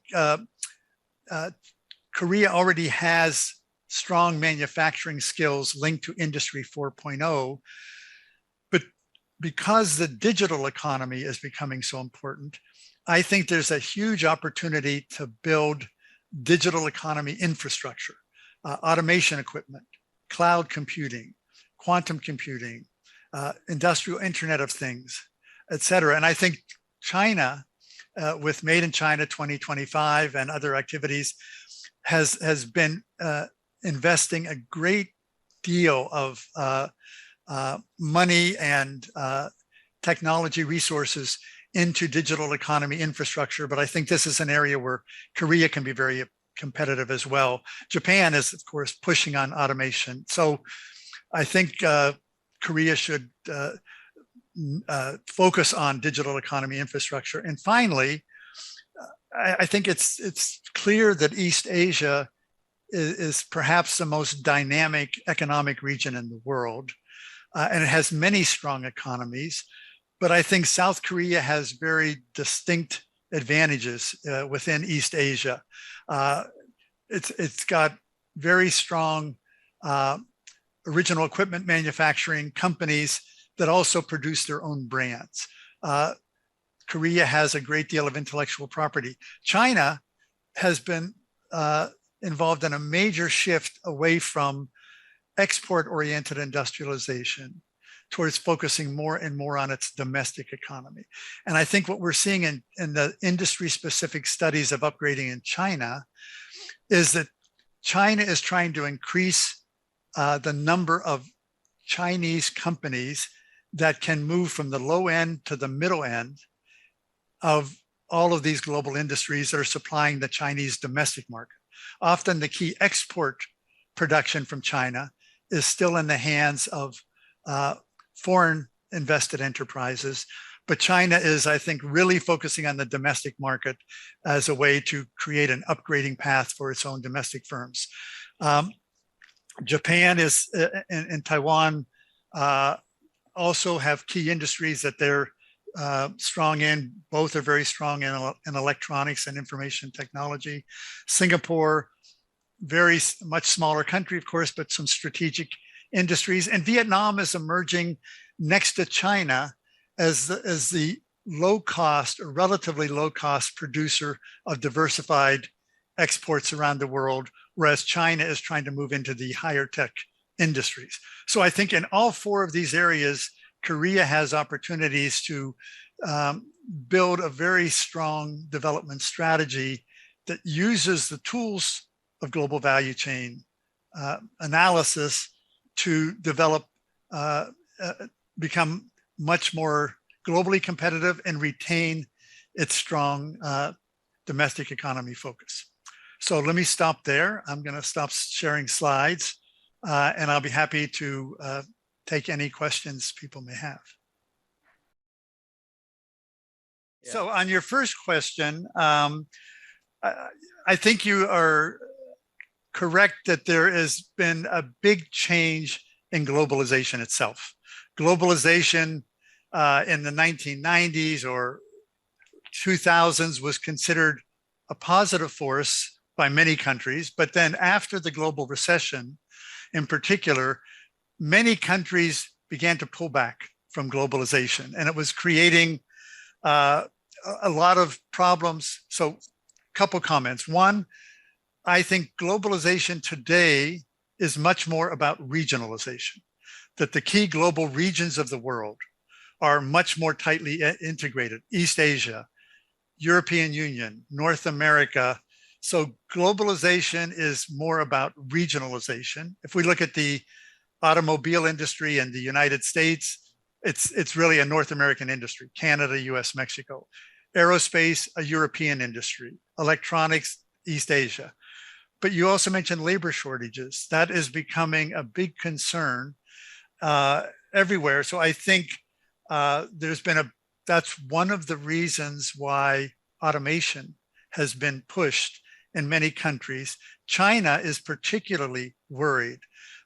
Korea already has strong manufacturing skills linked to Industry 4.0, but because the digital economy is becoming so important, I think there's a huge opportunity to build digital economy infrastructure, automation equipment, cloud computing, quantum computing, industrial Internet of Things, et cetera. And I think China, with Made in China 2025 and other activities, has been investing a great deal of money and technology resources into digital economy infrastructure. But I think this is an area where Korea can be very competitive as well. Japan is, of course, pushing on automation. So I think Korea should focus on digital economy infrastructure. And finally, I think it's clear that East Asia is perhaps the most dynamic economic region in the world, and it has many strong economies. But I think South Korea has very distinct advantages within East Asia. It's got very strong original equipment manufacturing companies that also produce their own brands. Korea has a great deal of intellectual property. China has been involved in a major shift away from export-oriented industrialization towards focusing more and more on its domestic economy. And I think what we're seeing in the industry-specific studies of upgrading in China is that China is trying to increase the number of Chinese companies that can move from the low end to the middle end of all of these global industries that are supplying the Chinese domestic market. Often the key export production from China is still in the hands of foreign invested enterprises, but China is, I think, really focusing on the domestic market as a way to create an upgrading path for its own domestic firms. Japan is and Taiwan also have key industries that they're strong in. Both are very strong in electronics and information technology. Singapore, very much smaller country, of course, but some strategic industries. And Vietnam is emerging next to China as the low cost or relatively low cost producer of diversified exports around the world, whereas China is trying to move into the higher tech industries. So I think in all four of these areas, Korea has opportunities to build a very strong development strategy that uses the tools of global value chain analysis to develop, become much more globally competitive and retain its strong domestic economy focus. So let me stop there. I'm going to stop sharing slides, and I'll be happy to take any questions people may have. Yeah. So on your first question, I think you are correct that there has been a big change in globalization itself. Globalization in the 1990s or 2000s was considered a positive force by many countries, but then after the global recession in particular, many countries began to pull back from globalization, and it was creating a lot of problems. So a couple comments. One, I think globalization today is much more about regionalization. that the key global regions of the world are much more tightly integrated. East Asia, European Union, North America. So globalization is more about regionalization. If we look at the automobile industry in the United States, it's really a North American industry, Canada, US, Mexico. Aerospace, a European industry. Electronics, East Asia. But you also mentioned labor shortages. That is becoming a big concern everywhere. So I think that's one of the reasons why automation has been pushed in many countries. China is particularly worried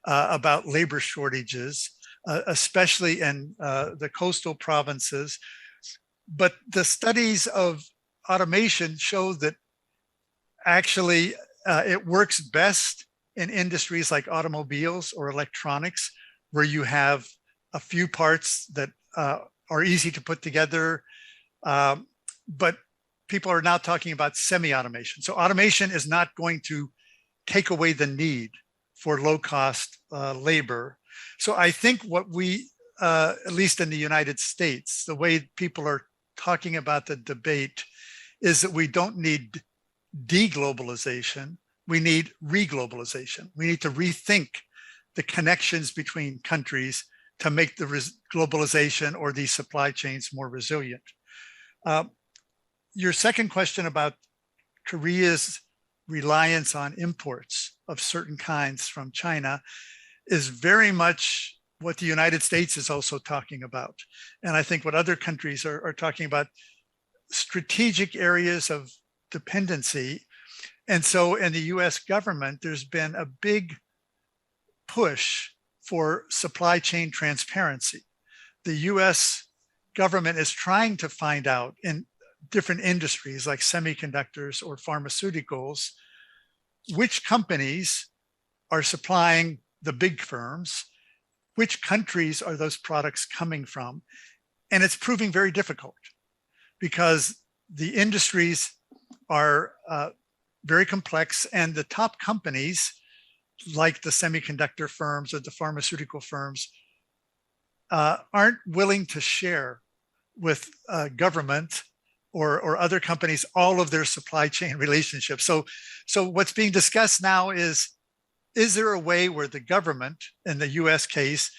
about labor shortages, especially in the coastal provinces. But the studies of automation show that actually it works best in industries like automobiles or electronics, where you have a few parts that are easy to put together. But people are now talking about semi-automation. So automation is not going to take away the need for low-cost labor. So I think what we, at least in the United States, the way people are talking about the debate is that we don't need deglobalization, we need reglobalization. We need to rethink the connections between countries to make the globalization or these supply chains more resilient. Your second question about Korea's reliance on imports of certain kinds from China is very much what the United States is also talking about. And I think what other countries are talking about, strategic areas of dependency. And so in the US government, there's been a big push for supply chain transparency. The US government is trying to find out in different industries like semiconductors or pharmaceuticals, which companies are supplying the big firms, which countries are those products coming from? And it's proving very difficult because the industries are very complex, and the top companies like the semiconductor firms or the pharmaceutical firms aren't willing to share with government or other companies all of their supply chain relationships. So what's being discussed now is there a way where the government, in the US case,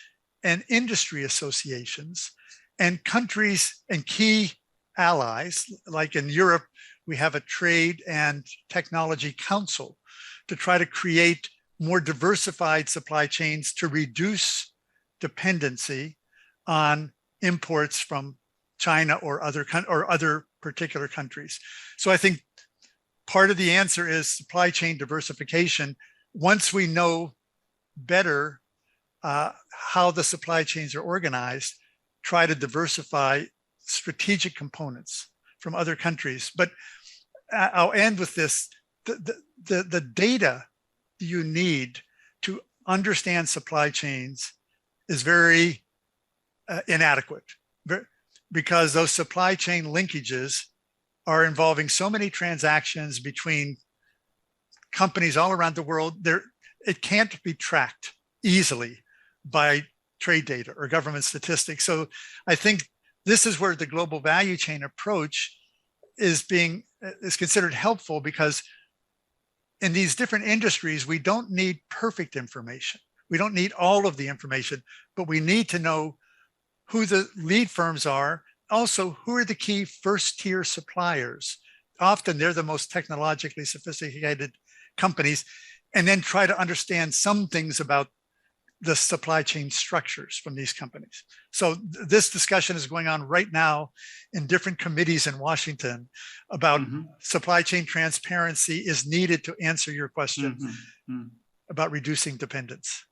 and industry associations and countries and key allies, like in Europe, we have a trade and technology council to try to create more diversified supply chains to reduce dependency on imports from China or other particular countries. So I think part of the answer is supply chain diversification. Once we know better how the supply chains are organized, try to diversify strategic components from other countries. But I'll end with this. The data you need to understand supply chains is very inadequate, because those supply chain linkages are involving so many transactions between companies all around the world. It can't be tracked easily by trade data or government statistics. So I think this is where the global value chain approach is considered helpful, because in these different industries, we don't need perfect information. We don't need all of the information, but we need to know who the lead firms are. Also, who are the key first-tier suppliers? Often they're the most technologically sophisticated companies, and then try to understand some things about the supply chain structures from these companies. So this discussion is going on right now in different committees in Washington about supply chain transparency is needed to answer your question about reducing dependence.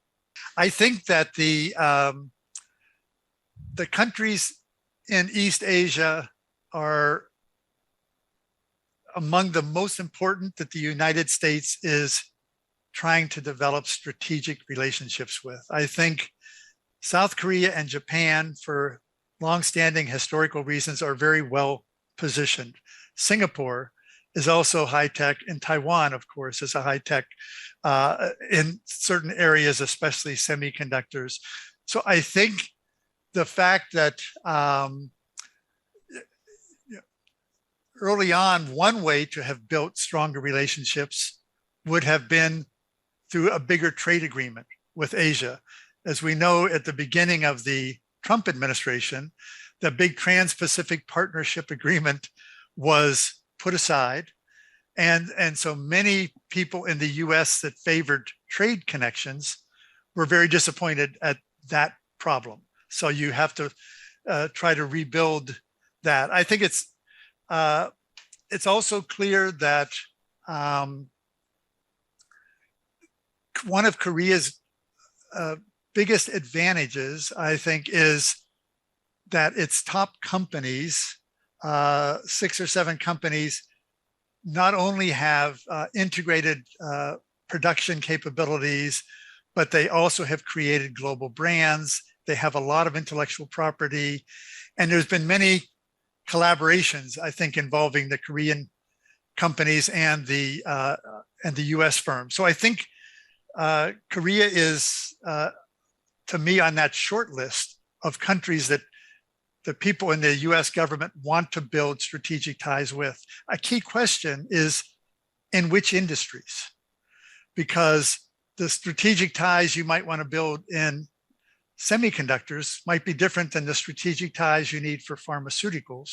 I think that the countries in East Asia are among the most important that the United States is trying to develop strategic relationships with. I think South Korea and Japan, for longstanding historical reasons, are very well positioned. Singapore is also high-tech, and Taiwan, of course, is a high-tech in certain areas, especially semiconductors. So I think the fact that early on, one way to have built stronger relationships would have been through a bigger trade agreement with Asia. As we know, at the beginning of the Trump administration, the big Trans-Pacific Partnership Agreement was put aside. And so many people in the US that favored trade connections were very disappointed at that problem. So you have to try to rebuild that. I think it's also clear that one of Korea's biggest advantages, I think, is that its top companies, 6 or 7 companies, not only have integrated production capabilities, but they also have created global brands. They have a lot of intellectual property, and there's been many collaborations, I think, involving the Korean companies and the U.S. firms. So I think Korea is, to me, on that short list of countries that the people in the U.S. government want to build strategic ties with. A key question is, in which industries? Because the strategic ties you might want to build in semiconductors might be different than the strategic ties you need for pharmaceuticals.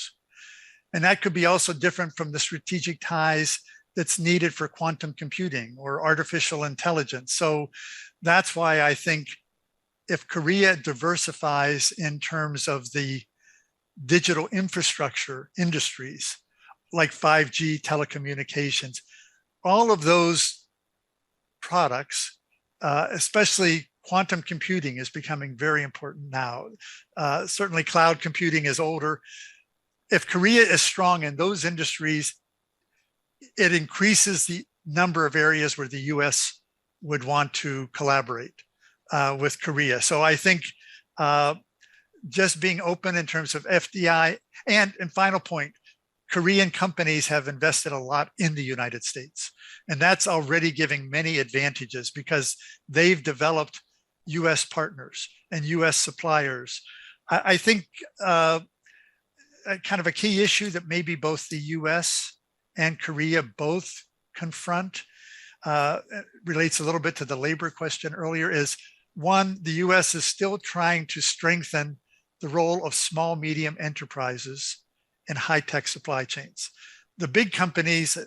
And that could be also different from the strategic ties that's needed for quantum computing or artificial intelligence. So that's why I think if Korea diversifies in terms of the digital infrastructure industries, like 5G telecommunications, all of those products, especially quantum computing, is becoming very important now. Certainly cloud computing is older. If Korea is strong in those industries, it increases the number of areas where the US would want to collaborate with Korea. So I think just being open in terms of FDI, and final point, Korean companies have invested a lot in the United States. And that's already giving many advantages because they've developed US partners and US suppliers. I think kind of a key issue that maybe both the US and Korea both confront, relates a little bit to the labor question earlier, is one, the US is still trying to strengthen the role of small, medium enterprises in high-tech supply chains. The big companies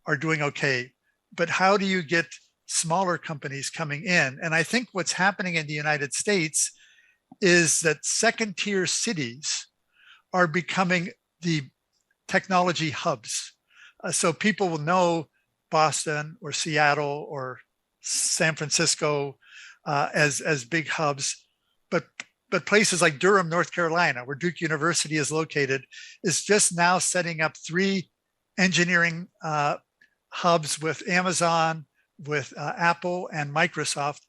are doing okay, but how do you get smaller companies coming in? And I think what's happening in the United States is that second-tier cities are becoming the technology hubs. So people will know Boston or Seattle or San Francisco as big hubs, but places like Durham, North Carolina, where Duke University is located, is just now setting up 3 engineering hubs with Amazon, with Apple and Microsoft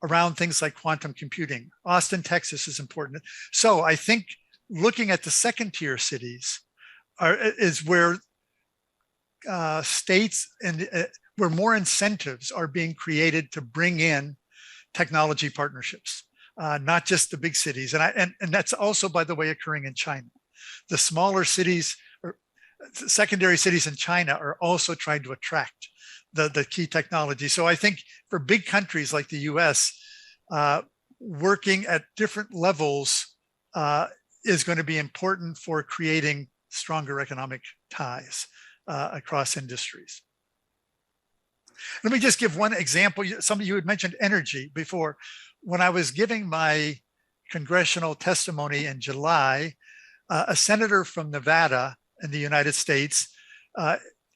around things like quantum computing. Austin, Texas is important. So I think looking at the second-tier cities is where states and where more incentives are being created to bring in technology partnerships. Not just the big cities. And that's also, by the way, occurring in China. The smaller cities or secondary cities in China are also trying to attract the key technology. So I think for big countries like the US, working at different levels is going to be important for creating stronger economic ties across industries. Let me just give one example. Some of you had mentioned energy before. When I was giving my congressional testimony in July, a senator from Nevada in the United States,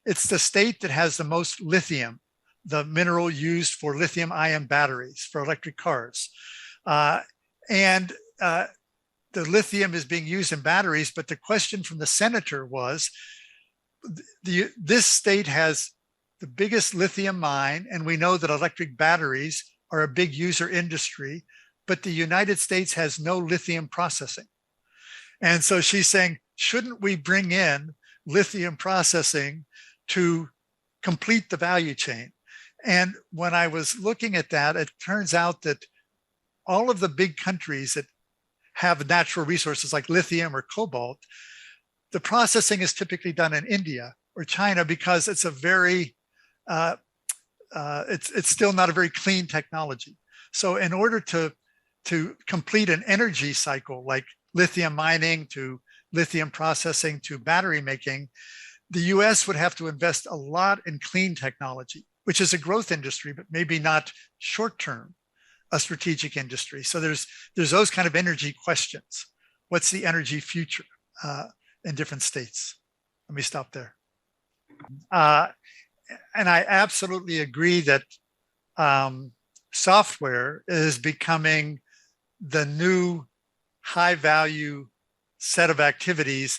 it's the state that has the most lithium, the mineral used for lithium-ion batteries for electric cars. And the lithium is being used in batteries, but the question from the senator was, this state has the biggest lithium mine, and we know that electric batteries are a big user industry, but the United States has no lithium processing. And so she's saying, shouldn't we bring in lithium processing to complete the value chain? And when I was looking at that, it turns out that all of the big countries that have natural resources like lithium or cobalt, the processing is typically done in India or China because it's a very, it's still not a very clean technology. So in order to complete an energy cycle like lithium mining to lithium processing to battery making, the US would have to invest a lot in clean technology, which is a growth industry, but maybe not short-term a strategic industry. So there's those kind of energy questions. What's the energy future in different states? Let me stop there. And I absolutely agree that software is becoming the new high value set of activities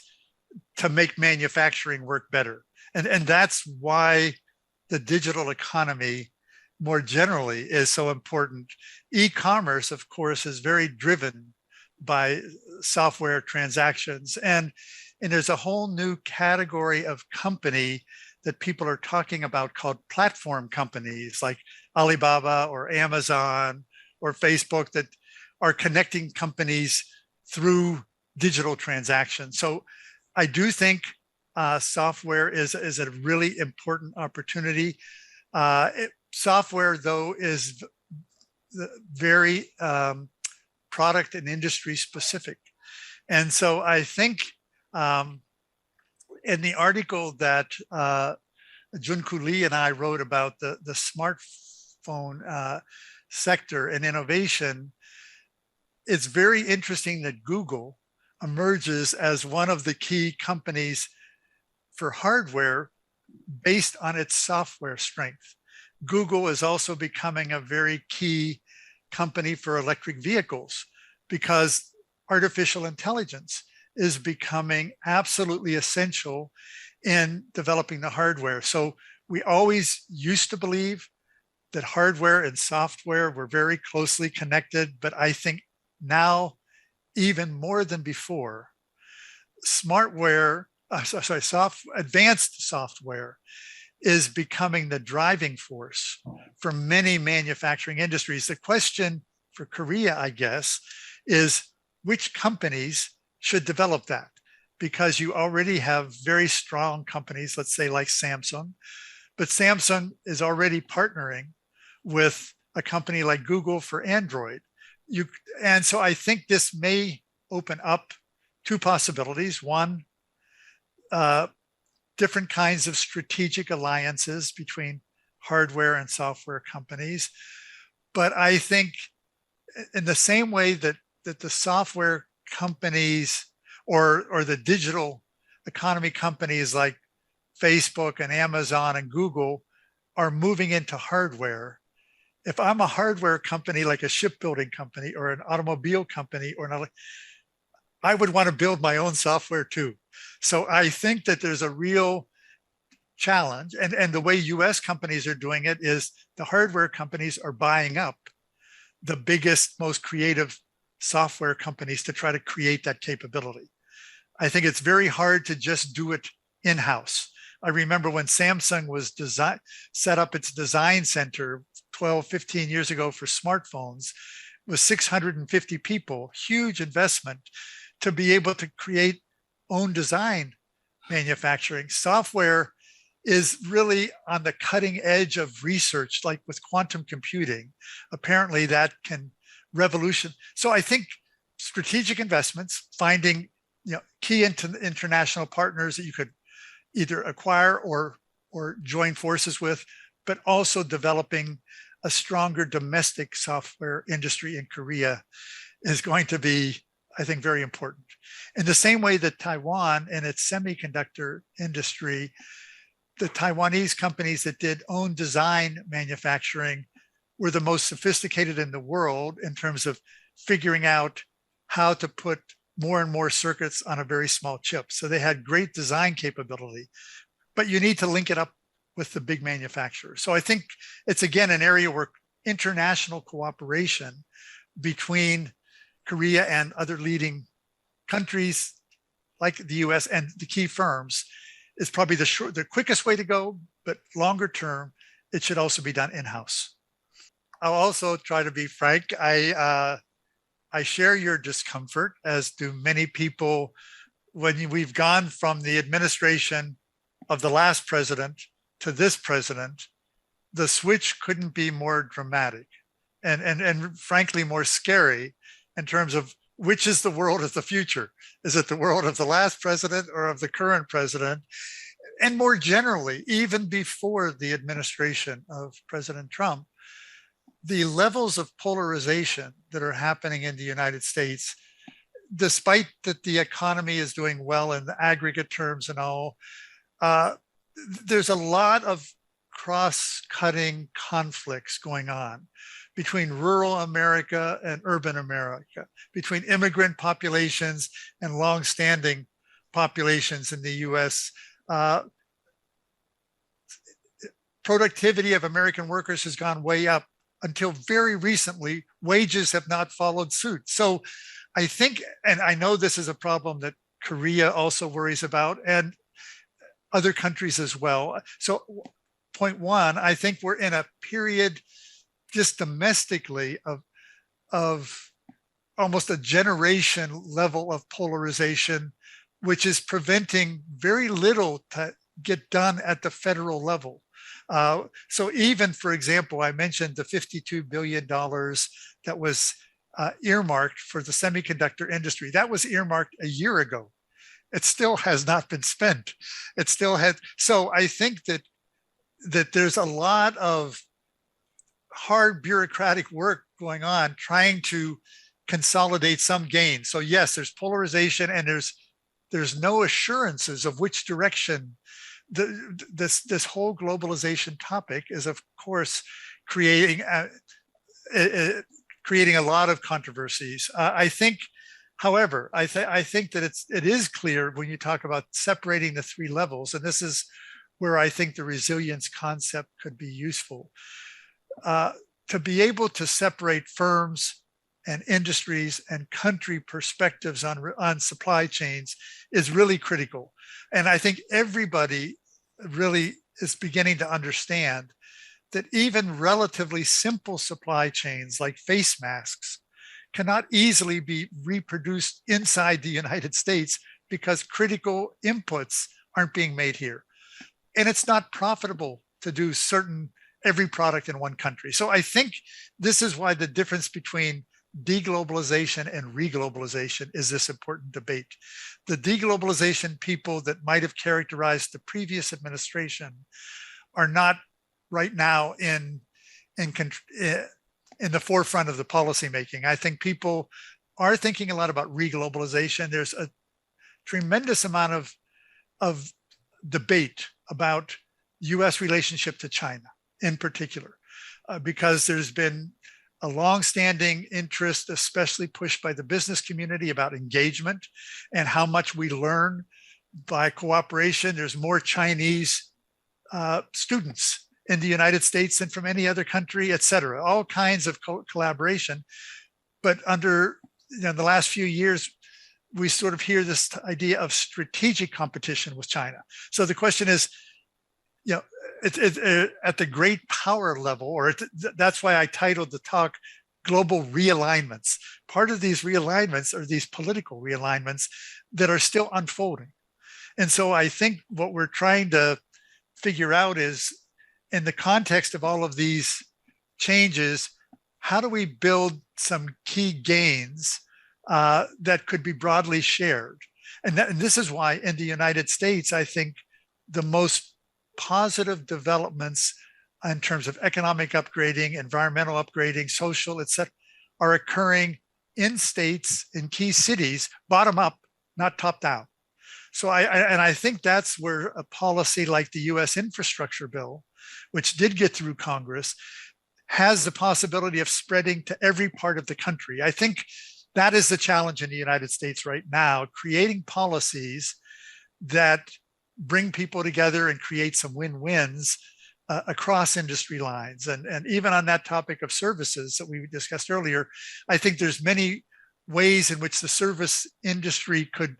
to make manufacturing work better. And that's why the digital economy more generally is so important. E-commerce, of course, is very driven by software transactions. And there's a whole new category of company that people are talking about called platform companies like Alibaba or Amazon or Facebook that are connecting companies through digital transactions. So I do think software is a really important opportunity. Software, though, is very product and industry specific. And so I think in the article that Junku Lee and I wrote about the smartphone sector and innovation, it's very interesting that Google emerges as one of the key companies for hardware based on its software strength. Google is also becoming a very key company for electric vehicles because artificial intelligence is becoming absolutely essential in developing the hardware. So we always used to believe that hardware and software were very closely connected, but I think now, even more than before, advanced software is becoming the driving force for many manufacturing industries. The question for Korea, I guess, is which companies should develop that? Because you already have very strong companies, let's say like Samsung, but Samsung is already partnering with a company like Google for Android. And so I think this may open up two possibilities. One, different kinds of strategic alliances between hardware and software companies. But I think in the same way that the software companies or the digital economy companies like Facebook and Amazon and Google are moving into hardware, if I'm a hardware company like a shipbuilding company or an automobile company I would want to build my own software too. So I think that there's a real challenge, and the way US companies are doing it is the hardware companies are buying up the biggest, most creative software companies to try to create that capability. I think it's very hard to just do it in-house. I remember when Samsung was set up its design center 12, 15 years ago for smartphones, with 650 people, huge investment to be able to create own design manufacturing. Software is really on the cutting edge of research, like with quantum computing. Apparently that can revolution. So I think strategic investments, finding key international partners that you could either acquire or join forces with, but also developing a stronger domestic software industry in Korea is going to be, I think, very important. In the same way that Taiwan and its semiconductor industry, the Taiwanese companies that did own design manufacturing were the most sophisticated in the world in terms of figuring out how to put more and more circuits on a very small chip. So they had great design capability, but you need to link it up with the big manufacturers. So I think it's, again, an area where international cooperation between Korea and other leading countries like the US and the key firms is probably the quickest way to go, but longer term, it should also be done in-house. I'll also try to be frank. I share your discomfort, as do many people, when we've gone from the administration of the last president to this president. The switch couldn't be more dramatic and frankly more scary in terms of which is the world of the future. Is it the world of the last president or of the current president? And more generally, even before the administration of President Trump, the levels of polarization that are happening in the United States, despite that the economy is doing well in the aggregate terms and all, there's a lot of cross-cutting conflicts going on between rural America and urban America, between immigrant populations and long-standing populations in the US. Productivity of American workers has gone way up. Until very recently, wages have not followed suit. So I think, and I know this is a problem that Korea also worries about, and other countries as well. So point one, I think we're in a period just domestically of almost a generation level of polarization, which is preventing very little to get done at the federal level. So even, for example, I mentioned the $52 billion that was earmarked for the semiconductor industry. That was earmarked a year ago. It still has not been spent. It still has. So I think that there's a lot of hard bureaucratic work going on trying to consolidate some gains. So yes, there's polarization, and there's no assurances of which direction. This whole globalization topic is, of course, creating a lot of controversies. I think, however, I think that it is clear when you talk about separating the three levels, and this is where I think the resilience concept could be useful. To be able to separate firms and industries and country perspectives on supply chains is really critical. And I think everybody really is beginning to understand that even relatively simple supply chains like face masks cannot easily be reproduced inside the United States because critical inputs aren't being made here. And it's not profitable to do every product in one country. So I think this is why the difference between deglobalization and reglobalization is this important debate. The deglobalization people that might have characterized the previous administration are not right now in the forefront of the policymaking. I think people are thinking a lot about reglobalization. There's a tremendous amount of debate about US relationship to China in particular, because there's been a long-standing interest, especially pushed by the business community, about engagement and how much we learn by cooperation. There's more Chinese students in the United States than from any other country, et cetera, all kinds of collaboration. But under the last few years, we sort of hear this idea of strategic competition with China. So the question is, at the great power level, or that's why I titled the talk Global Realignments. Part of these realignments are these political realignments that are still unfolding. And so I think what we're trying to figure out is, in the context of all of these changes, how do we build some key gains that could be broadly shared? And this is why in the United States, I think the most positive developments in terms of economic upgrading, environmental upgrading, social, et cetera, are occurring in states, in key cities, bottom up, not top down. So I think that's where a policy like the US infrastructure bill, which did get through Congress, has the possibility of spreading to every part of the country. I think that is the challenge in the United States right now, creating policies that bring people together and create some win-wins across industry lines. And even on that topic of services that we discussed earlier, I think there's many ways in which the service industry could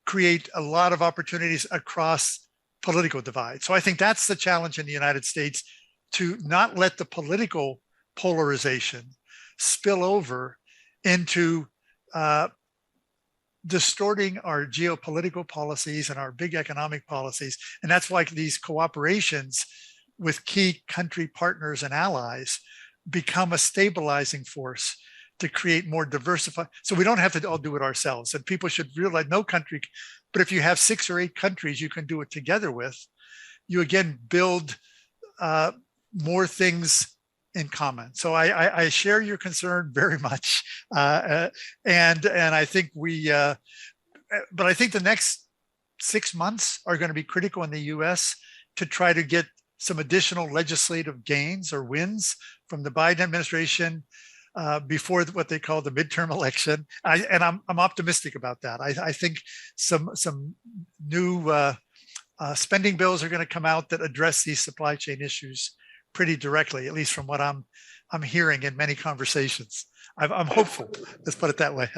create a lot of opportunities across political divide. So I think that's the challenge in the United States. to not let the political polarization spill over into distorting our geopolitical policies and our big economic policies. And that's why these cooperations with key country partners and allies become a stabilizing force to create more diversified. So we don't have to all do it ourselves. And people should realize no country, but if you have 6 or 8 countries you can do it together with, you again build more things in common. So I share your concern very much, and I think but I think the next 6 months are going to be critical in the U.S. to try to get some additional legislative gains or wins from the Biden administration before what they call the midterm election. I'm optimistic about that. I think some new spending bills are going to come out that address these supply chain issues pretty directly, at least from what I'm hearing in many conversations. I'm hopeful. Let's put it that way.